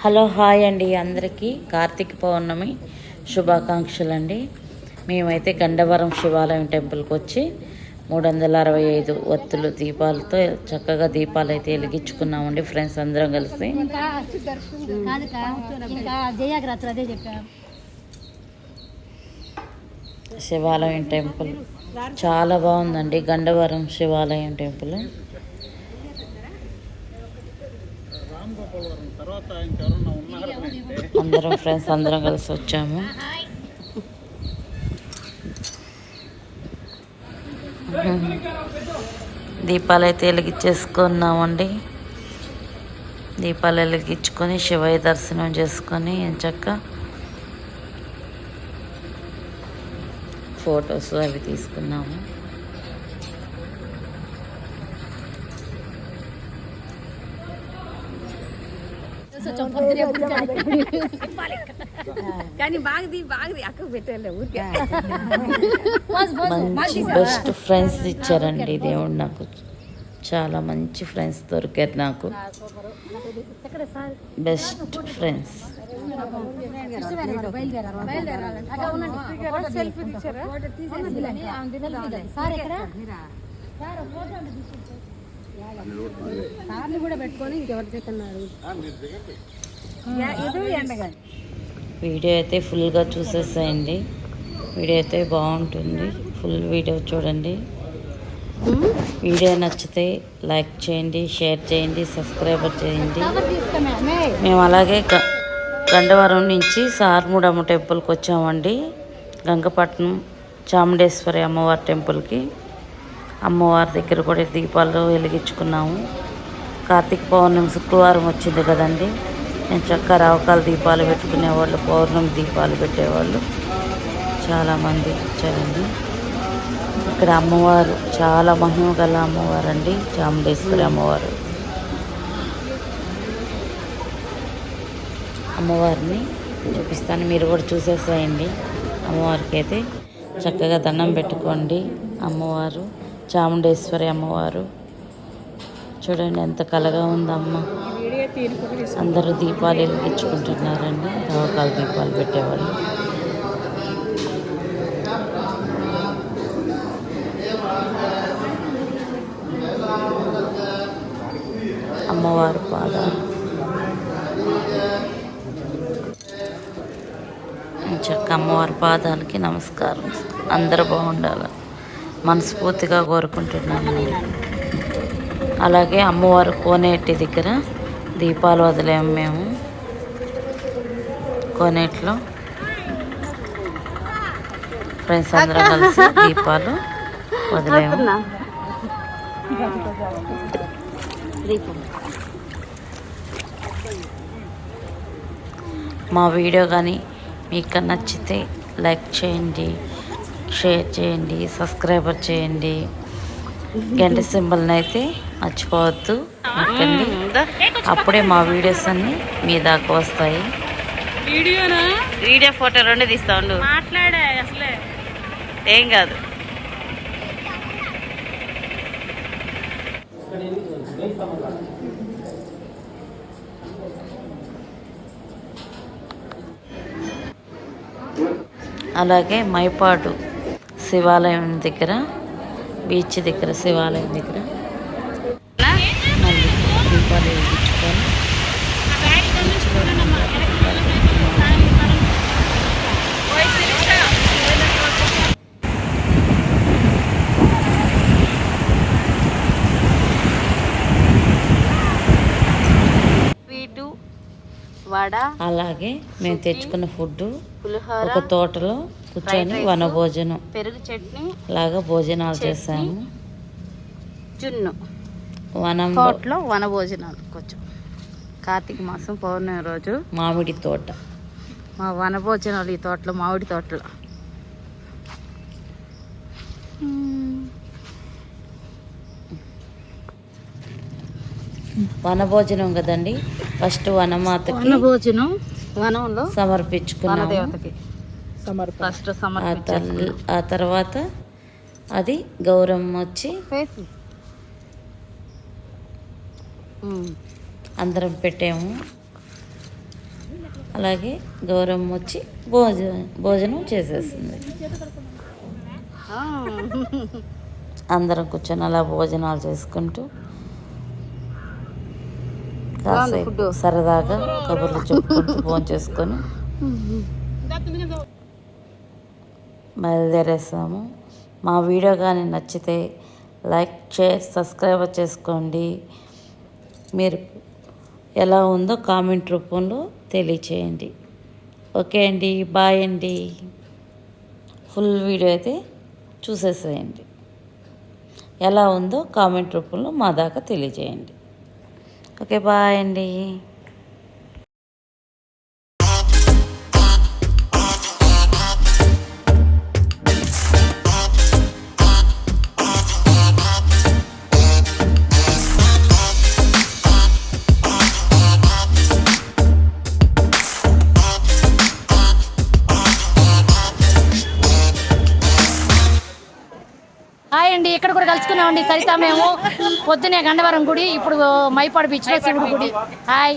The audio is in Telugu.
హలో హాయ్ అండి, అందరికీ కార్తీక పౌర్ణమి శుభాకాంక్షలు అండి. మేమైతే గండవరం శివాలయం టెంపుల్కి వచ్చి 365 ఒత్తులు దీపాలతో చక్కగా దీపాలు అయితే వెలిగించుకున్నామండి ఫ్రెండ్స్ అందరం కలిసి. శివాలయం టెంపుల్ చాలా బాగుందండి, గండవరం శివాలయం టెంపుల్. అందరం ఫ్రెండ్స్ అందరం కలిసి వచ్చాము. దీపాలు అయితే వెలిగించేసుకున్నామండి. దీపాలు వెలిగించుకొని శివయ్య దర్శనం చేసుకొని ఎంచక్క ఫొటోస్ అవి తీసుకున్నాము. మంచి బెస్ట్ ఫ్రెండ్స్ ఇచ్చారండి దేవుడు నాకు. చాలా మంచి ఫ్రెండ్స్ దొరికారు నాకు, బెస్ట్ ఫ్రెండ్స్. వీడియో అయితే ఫుల్గా చూసేసేయండి. వీడియో అయితే బాగుంటుంది, ఫుల్ వీడియో చూడండి. వీడియో నచ్చితే లైక్ చేయండి, షేర్ చేయండి, సబ్స్క్రైబర్ చేయండి. మేము అలాగే గండవరం నుంచి సార్ముడమ్మ టెంపుల్కి వచ్చామండి. గంగపట్నం చాముండేశ్వరి అమ్మవారి టెంపుల్కి. అమ్మవారి దగ్గర కూడా దీపాలు వెలిగించుకున్నాము. కార్తీక పౌర్ణమి శుక్రవారం వచ్చింది కదండి. నేను చక్కగా రావకాల దీపాలు పెట్టుకునేవాళ్ళు, పౌర్ణమి దీపాలు పెట్టేవాళ్ళు చాలామంది వచ్చారండి. ఇక్కడ అమ్మవారు చాలా మహిమ గల అమ్మవారు అండి, చాముండేశ్వరి అమ్మవారు. అమ్మవారిని చూపిస్తాను, మీరు కూడా చూసేసేయండి. అమ్మవారికి అయితే చక్కగా దండం పెట్టుకోండి. అమ్మవారు చాముండేశ్వరి అమ్మవారు చూడండి ఎంత కలగా ఉందమ్మ. అందరూ దీపాలు వెలిగించుకుంటున్నారండి, రావకాల దీపాలు పెట్టేవాళ్ళు. అమ్మవారి పాదాలు చక్క అమ్మవారి పాదాలకి నమస్కారం. అందరూ బాగుండాలి మనస్ఫూర్తిగా కోరుకుంటున్నాను. అలాగే అమ్మవారు కోనేటి దగ్గర దీపాలు వదిలేము మేము. కోనేటిలో ఫ్రెండ్స్ అందరం కలిసి దీపాలు వదిలేము. మా వీడియో కానీ మీకు నచ్చితే లైక్ చేయండి, షేర్ చేయండి, సబ్స్క్రైబర్ చేయండి. గంట సింబల్ని అయితే మర్చిపోవద్దు నొక్కండి. అప్పుడే మా వీడియోస్ అన్నీ మీ దాకా వస్తాయి. వీడియో ఫోటో రెండు తీస్తా ఉండు, మాట్లాడే అసలే ఏం కాదు. అలాగే మైపాడు శివాలయం దగ్గర, బీచ్ దగ్గర, శివాలయం దగ్గర మళ్ళీ దీపాలు వెలిగించుకొని అలాగే మేము తెచ్చుకున్న ఫుడ్ ఒక తోటలో కూర్చొని వనభోజనం పెరుగు చట్నీ లాగా భోజనాలు చేసాము. జున్ను వనం తోటలో వనభోజనాలు కొంచెం కార్తీక మాసం పౌర్ణమి రోజు మామిడి తోట, మా వనభోజనాలు ఈ తోటలో, మామిడి తోటలో. వనభోజనం కదండి, ఫస్ట్ వనమాతకి వనభోజనం వనంలో సమర్పించుకున్నాము. ఫస్ట్ ఆ తర్వాత అది గౌరమ్మ వచ్చి అందరం పెట్టాము. అలాగే గౌరమ్మ వచ్చి భోజనం చేసేస్తుంది. అందరం కూర్చొని అలా భోజనాలు చేసుకుంటూ కాసేపు సరదాగా కబుర్లు చెప్పుకుంటూ ఫోన్ చేసుకొని బయలుదేరేసాము. మా వీడియో కానీ నచ్చితే లైక్, షేర్, సబ్స్క్రైబ్ చేసుకోండి. మీరు ఎలా ఉందో కామెంట్ రూపంలో తెలియచేయండి. ఓకే అండి, బాయ్ అండి. ఫుల్ వీడియో అయితే చూసేసేయండి. ఎలా ఉందో కామెంట్ రూపంలో మా దాకా తెలియజేయండి. ఓకే, బాయ్ అండి. హాయ్ అండి, ఇక్కడ కూడా కలుసుకున్నామండి సరిత. మేము పొద్దునే గండవరం గుడి, ఇప్పుడు మైపాడు బీచ్లో శివుడు గుడి. హాయ్.